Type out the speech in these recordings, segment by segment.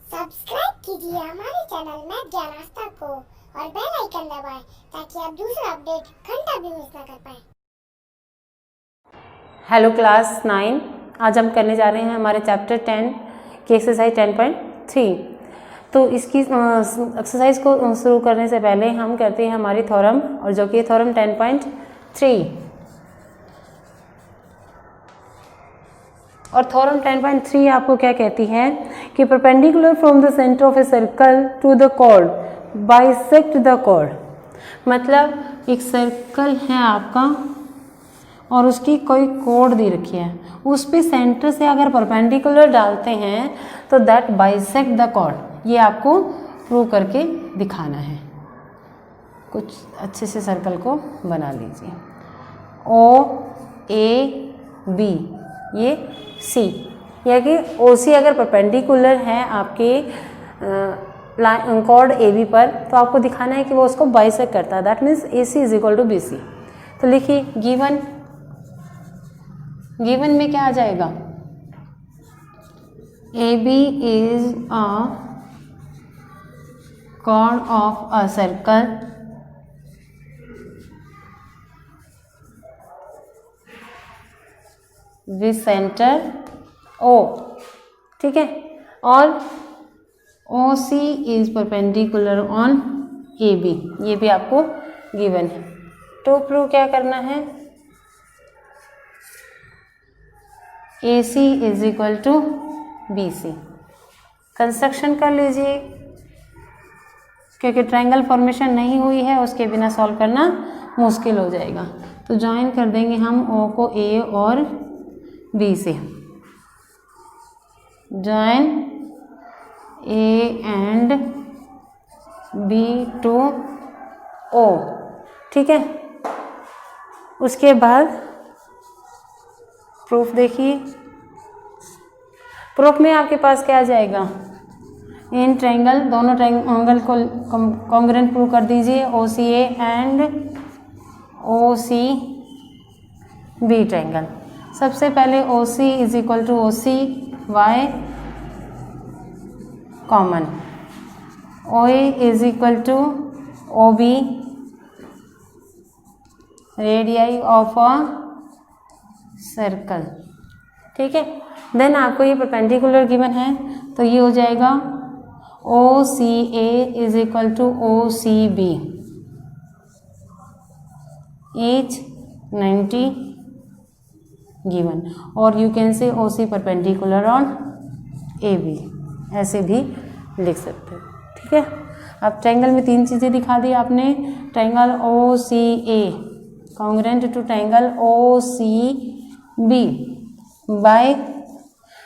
Subscribe कीजिए हमारे channel में ज्ञान आस्था को और बेल आइकन दबाएं ताकि आप दूसरा अपडेट घंटा भी मिस ना कर पाएं। हेलो क्लास 9, आज हम करने जा रहे हैं हमारे चैप्टर 10 की एक्सरसाइज 10.3। तो इसकी एक्सरसाइज को शुरू करने से पहले हम करते हैं हमारी थ्योरम, और जो कि थ्योरम 10.3। और थ्योरम 10.3 आपको क्या कहती है कि perpendicular from the centre of a circle to the chord bisect the chord. मतलब एक सर्कल है आपका और उसकी कोई कॉर्ड दे रखी है, उस पे सेंटर से अगर परपेंडिकुलर डालते हैं तो दैट बाइसेक्ट द कॉर्ड। ये आपको प्रूव करके दिखाना है। कुछ अच्छे से सर्कल को बना लीजिए। ओ ए बी, ये सी, या कि ओ सी अगर परपेंडिकुलर है आपके कॉर्ड ए बी पर, तो आपको दिखाना है कि वो उसको बाइसेक्ट करता है। That means A C is equal to B C. तो लिखिए गिवन में क्या आ जाएगा, A B is a chord of a circle with centre O, ठीक है, और O C is perpendicular on A B, ये भी आपको गिवन है। तो प्रूव क्या करना है, A C is equal to B C. Construction कर लीजिए, क्योंकि ट्रायंगल फॉर्मेशन नहीं हुई है, उसके बिना सॉल्व करना मुश्किल हो जाएगा। तो ज्वाइन कर देंगे हम ओ को ए और बी से। Join A and B to O, ठीक है। उसके बाद प्रूफ देखिए, प्रूफ में आपके पास क्या आ जाएगा, इन ट्रायंगल, दोनों ट्रायंगल को कॉन्ग्रुएंट प्रूव कर दीजिए, O C A and O C B triangle. सबसे पहले O C is equal to O C by common, O A is equal to O B radii of a circle, ठीक है। Then आपको ये perpendicular given है, तो ये हो जाएगा O C A is equal to O C B, each 90 given, और you can say O C perpendicular on A B, ऐसे भी लिख सकते हो, ठीक है। अब ट्रायंगल में तीन चीज़ें दिखा दी आपने, triangle O C A congruent to triangle O C B by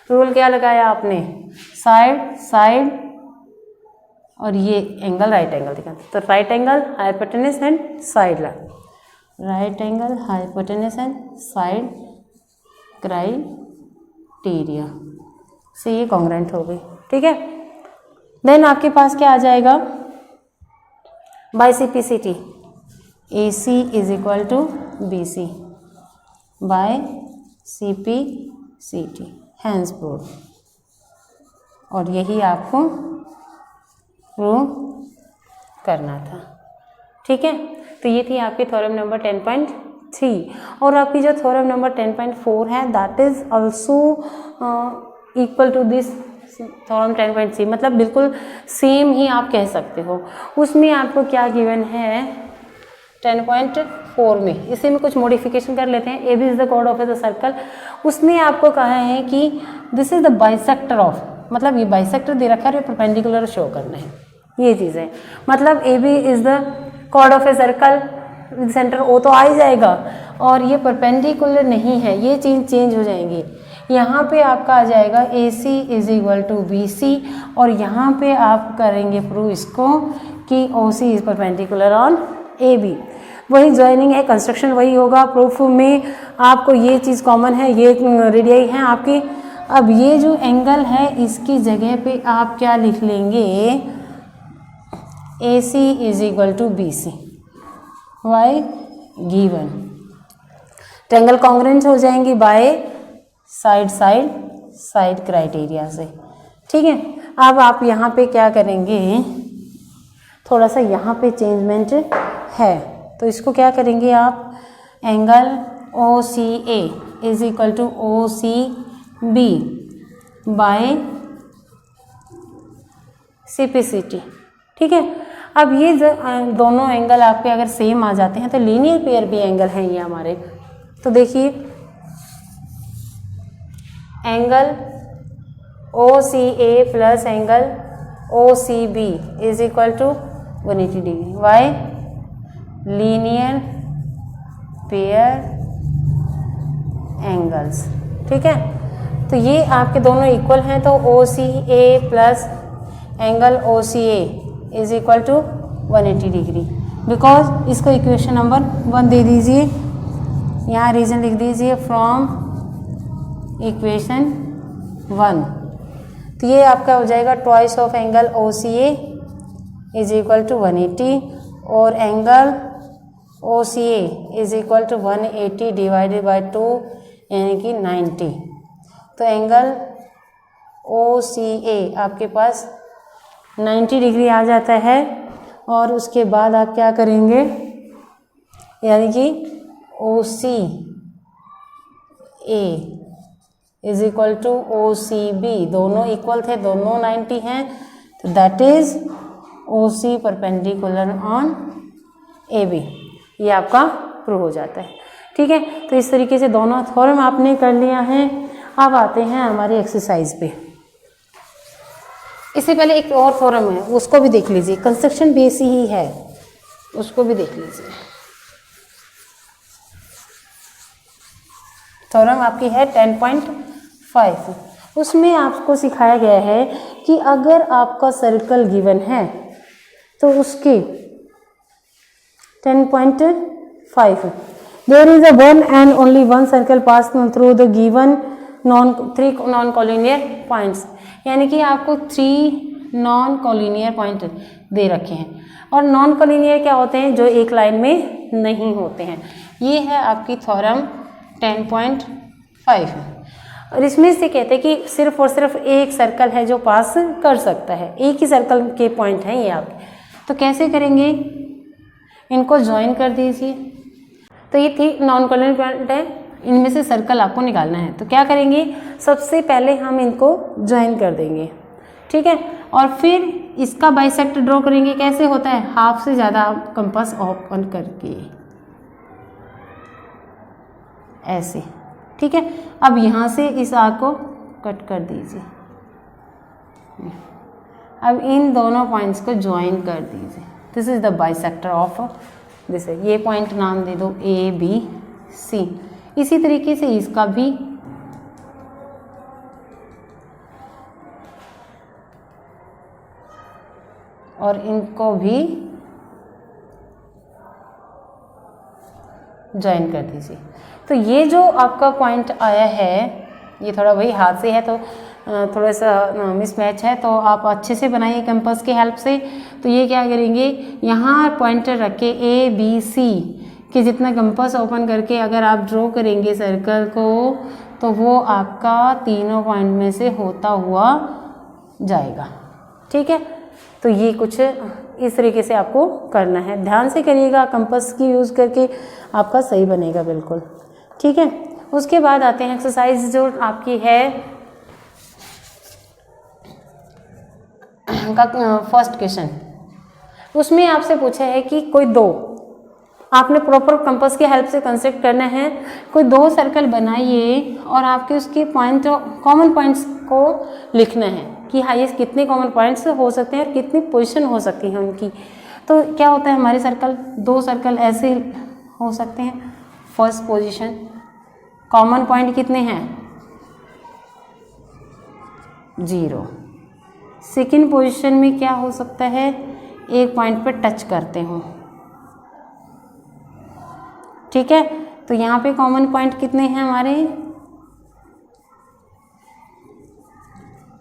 rule क्या लगाया आपने, साइड साइड, और ये एंगल राइट एंगल दिखा। तो right angle hypotenuse and side line, right angle hypotenuse and side criteria से ये कॉन्ग्रुएंट हो गई, ठीक है। देन आपके पास क्या आ जाएगा, बाइसिपिसिटी, A C is equal to B C by C P C T, hence prove. और यही आपको प्रूव करना था, ठीक है। तो ये थी आपकी थ्योरम नंबर 10.3। और आपकी जो थ्योरम नंबर 10.4 है, that is also equal to this theorem 10.3, मतलब बिल्कुल सेम ही आप कह सकते हो। उसमें आपको क्या गिवन है 10.4 में, इसी में कुछ मॉडिफिकेशन कर लेते हैं। A B is the chord of the circle, उसने आपको कहा है कि this is the bisector of, मतलब ये बाइसेक्टर दे रखा है और परपेंडिकुलर शो करना है, ये चीज़ें। मतलब A B is the chord of a circle, centre O तो आ ही जाएगा, और ये परपेंडिकुलर नहीं है, ये चीज़ चेंज हो जाएंगी। यहाँ पे आपका आ जाएगा A C is equal to B C, और यहाँ पे आप करेंगे प्रूव इसको कि O C is perpendicular on A B. वही ज्वाइनिंग है, कंस्ट्रक्शन वही होगा। प्रूफ में आपको ये चीज़ कॉमन है, ये रेडियाई है आपकी। अब ये जो एंगल है, इसकी जगह पे आप क्या लिख लेंगे, A C is equal to B C Y given. Triangle congruent हो जाएंगी by side side side criteria से, ठीक है। अब आप यहाँ पे क्या करेंगे, थोड़ा सा यहाँ पे चेंजमेंट है, तो इसको क्या करेंगे आप, angle O C A is equal to O C B by CPCT, ठीक है। अब ये दोनों एंगल आपके अगर सेम आ जाते हैं तो लीनियर पेयर भी एंगल हैं ये हमारे। तो देखिए angle OCA plus angle OCB is equal to 180 degree, by linear pair angles, ठीक है। तो ये आपके दोनों इक्वल हैं, तो OCA plus angle OCA is equal to 180 degree, because इसको इक्वेशन नंबर 1 दे दीजिए, यहाँ रीजन लिख दीजिए फ्रॉम इक्वेशन 1। तो ये आपका हो जाएगा twice of angle OCA is equal to 180 और angle OCA is equal to 180 divided by 2 यानी कि 90। तो एंगल OCA आपके पास 90 डिग्री आ जाता है, और उसके बाद आप क्या करेंगे, यानी कि OCA is equal to OCB, दोनों इक्वल थे, दोनों 90 हैं, तो that is OC perpendicular on AB। ये आपका प्रूव हो जाता है, ठीक है। तो इस तरीके से दोनों थ्योरम आपने कर लिया है। अब आते हैं हमारी एक्सरसाइज पे। इससे पहले एक और थ्योरम है, उसको भी देख लीजिए, कंस्ट्रक्शन बेस ही है, उसको भी देख लीजिए। थ्योरम आपकी है 10.5, उसमें आपको सिखाया गया है कि अगर आपका सर्कल गिवन है तो उसके 10.5 there is a one and only one circle pass through the given three non collinear points, यानी कि आपको 3 नॉन कॉलिनियर पॉइंट दे रखे हैं, और नॉन कॉलिनियर क्या होते हैं, जो एक लाइन में नहीं होते हैं। ये है आपकी थ्योरम 10.5, और इसमें से कहते हैं कि सिर्फ और सिर्फ एक सर्कल है जो पास कर सकता है, एक ही सर्कल के पॉइंट हैं ये आपके। तो कैसे करेंगे, इनको ज्वाइन कर दीजिए। तो ये 3 नॉन कॉलिनियर पॉइंट है, इनमें से सर्कल आपको निकालना है। तो क्या करेंगे, सबसे पहले हम इनको ज्वाइन कर देंगे, ठीक है, और फिर इसका बाइसेक्टर ड्रॉ करेंगे। कैसे होता है, हाफ से ज़्यादा कंपास ओपन करके, ऐसे, ठीक है। अब यहाँ से इस आर्क को कट कर दीजिए, अब इन दोनों पॉइंट्स को ज्वाइन कर दीजिए। This is the bisector of this, ये पॉइंट नाम दे दो ABC। इसी तरीके से इसका भी, और इनको भी ज्वाइन कर दीजिए। तो ये जो आपका पॉइंट आया है, ये थोड़ा वही हाथ से है तो थोड़ा सा मिसमैच है, तो आप अच्छे से बनाइए कंपास की हेल्प से। तो ये क्या करेंगे, यहाँ पॉइंटर रख के ABC कि जितना कंपास ओपन करके अगर आप ड्रॉ करेंगे सर्कल को, तो वो आपका तीनों पॉइंट में से होता हुआ जाएगा, ठीक है। तो ये कुछ इस तरीके से आपको करना है, ध्यान से करिएगा, कंपास की यूज़ करके आपका सही बनेगा बिल्कुल, ठीक है। उसके बाद आते हैं एक्सरसाइज जो आपकी है का फर्स्ट क्वेश्चन। उसमें आपसे पूछा है कि कोई दो, आपने प्रॉपर कंपास की हेल्प से कंस्ट्रक्ट करना है, कोई 2 सर्कल बनाइए और आपके उसके पॉइंट कॉमन पॉइंट्स को लिखना है कि हाईएस्ट कितने कॉमन पॉइंट्स हो सकते हैं और कितनी पोजीशन हो सकती है उनकी। तो क्या होता है, हमारे सर्कल 2 सर्कल ऐसे हो सकते हैं। फर्स्ट पोजीशन, कॉमन पॉइंट कितने हैं, 0। सेकेंड पोजीशन में क्या हो सकता है, एक पॉइंट पर टच करते हो, ठीक है। तो यहाँ पे कॉमन पॉइंट कितने हैं हमारे,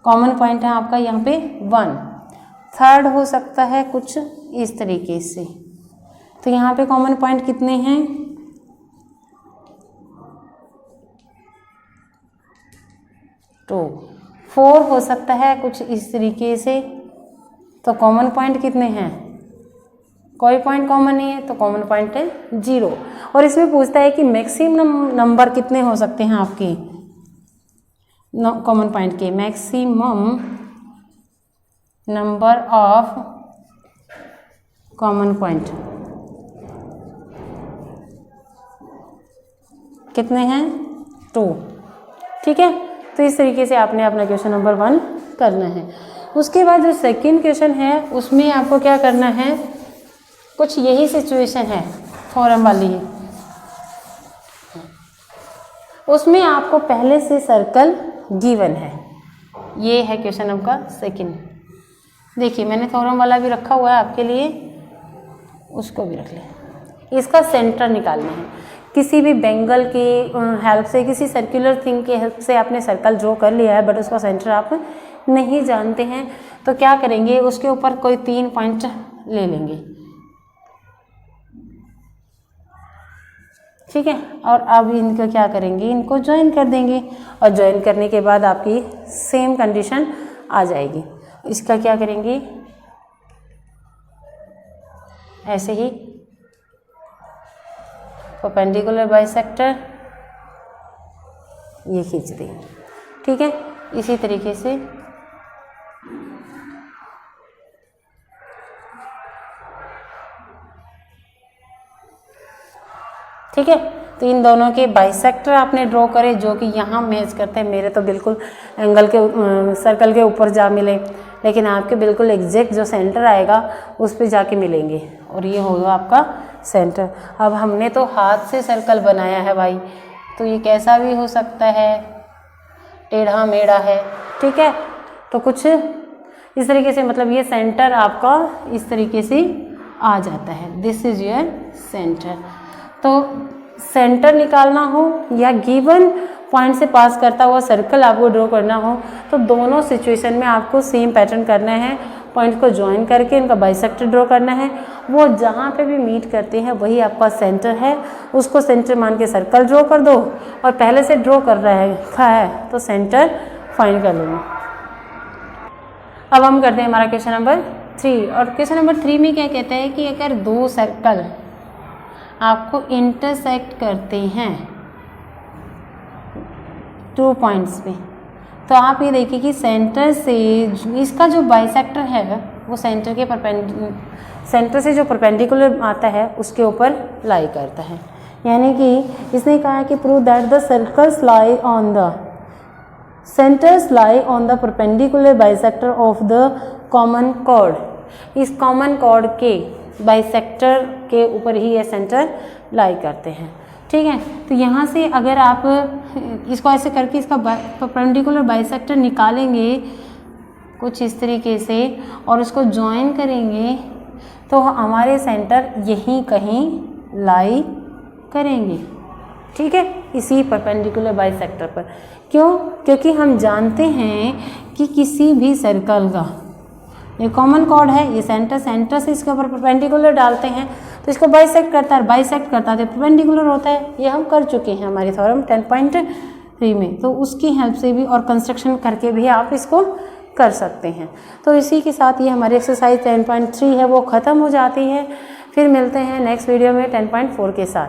कॉमन पॉइंट है आपका यहाँ पे 1। थर्ड हो सकता है कुछ इस तरीके से, तो यहाँ पे कॉमन पॉइंट कितने हैं, 2। 4 हो सकता है कुछ इस तरीके से। तो कॉमन पॉइंट कितने हैं? कोई पॉइंट कॉमन नहीं है, तो कॉमन पॉइंट है 0। और इसमें पूछता है कि मैक्सिमम नंबर कितने हो सकते हैं आपके कॉमन पॉइंट के। Maximum number of common point कितने हैं? 2। ठीक है, तो इस तरीके से आपने अपना क्वेश्चन नंबर 1 करना है। उसके बाद जो सेकंड क्वेश्चन है उसमें आपको क्या करना है, कुछ यही सिचुएशन है थ्योरम वाली है, उसमें आपको पहले से सर्कल गिवन है। ये है क्वेश्चन आपका सेकंड। देखिए मैंने थ्योरम वाला भी रखा हुआ है आपके लिए, उसको भी रख लें। इसका सेंटर निकालना है। किसी भी बेंगल की हेल्प से, किसी सर्कुलर थिंग की हेल्प से आपने सर्कल ड्रॉ कर लिया है, बट उसका सेंटर आप नहीं जानते हैं, तो क्या करेंगे, उसके ऊपर कोई 3 पॉइंट ले लेंगे। ठीक है, और अब इनको क्या करेंगे, इनको ज्वाइन कर देंगे, और ज्वाइन करने के बाद आपकी सेम कंडीशन आ जाएगी। इसका क्या करेंगे, ऐसे ही परपेंडिकुलर बाइसेक्टर ये खींच देंगे। ठीक है, इसी तरीके से ठीक है, तो इन दोनों के बाइसेक्टर आपने ड्रॉ करे जो कि यहाँ मैच करते हैं। मेरे तो बिल्कुल एंगल के सर्कल के ऊपर जा मिले, लेकिन आपके बिल्कुल एग्जैक्ट जो सेंटर आएगा उस पे जाके मिलेंगे, और ये होगा आपका सेंटर। अब हमने तो हाथ से सर्कल बनाया है भाई, तो ये कैसा भी हो सकता है, टेढ़ा मेढ़ा है। ठीक है, तो कुछ इस तरीके से, मतलब ये सेंटर आपका इस तरीके से आ जाता है। This is your centre. तो सेंटर निकालना हो या गिवन पॉइंट से पास करता हुआ सर्कल आपको ड्रॉ करना हो, तो दोनों सिचुएशन में आपको सेम पैटर्न करना है। पॉइंट को ज्वाइन करके इनका बाइसेक्टर ड्रॉ करना है। वो जहाँ पे भी मीट करते हैं वही आपका सेंटर है, उसको सेंटर मान के सर्कल ड्रॉ कर दो, और पहले से ड्रॉ कर रखा है तो सेंटर फाइंड कर लेंगे। अब हम करते हैं हमारा क्वेश्चन नंबर 3, और क्वेश्चन नंबर 3 में क्या कहते हैं कि अगर 2 सर्कल आपको इंटरसेक्ट करते हैं 2 पॉइंट्स पे, तो आप ये देखिए कि सेंटर से इसका जो बाइसेक्टर है वो सेंटर से जो परपेंडिकुलर आता है उसके ऊपर लाई करता है। यानी कि इसने कहा है कि prove that the circles lie on the centres lie on the perpendicular bisector of the common chord. इस कॉमन कॉर्ड के बाइसेक्टर के ऊपर ही ये सेंटर लाई करते हैं। ठीक है, तो यहाँ से अगर आप इसको ऐसे करके इसका परपेंडिकुलर बाइसेक्टर निकालेंगे कुछ इस तरीके से और उसको ज्वाइन करेंगे, तो हमारे सेंटर यहीं कहीं लाई करेंगे। ठीक है, इसी परपेंडिकुलर बाइसेक्टर पर। क्यों? क्योंकि हम जानते हैं कि किसी भी सर्कल का ये कॉमन कॉर्ड है, ये सेंटर से इसके ऊपर परपेंडिकुलर डालते हैं तो इसको बाइसेक्ट करता है, तो परपेंडिकुलर होता है। ये हम कर चुके हैं हमारी थ्योरम 10.3 में, तो उसकी हेल्प से भी और कंस्ट्रक्शन करके भी आप इसको कर सकते हैं। तो इसी के साथ ये हमारी एक्सरसाइज 10.3 है वो ख़त्म हो जाती है। फिर मिलते हैं नेक्स्ट वीडियो में 10.4 के साथ।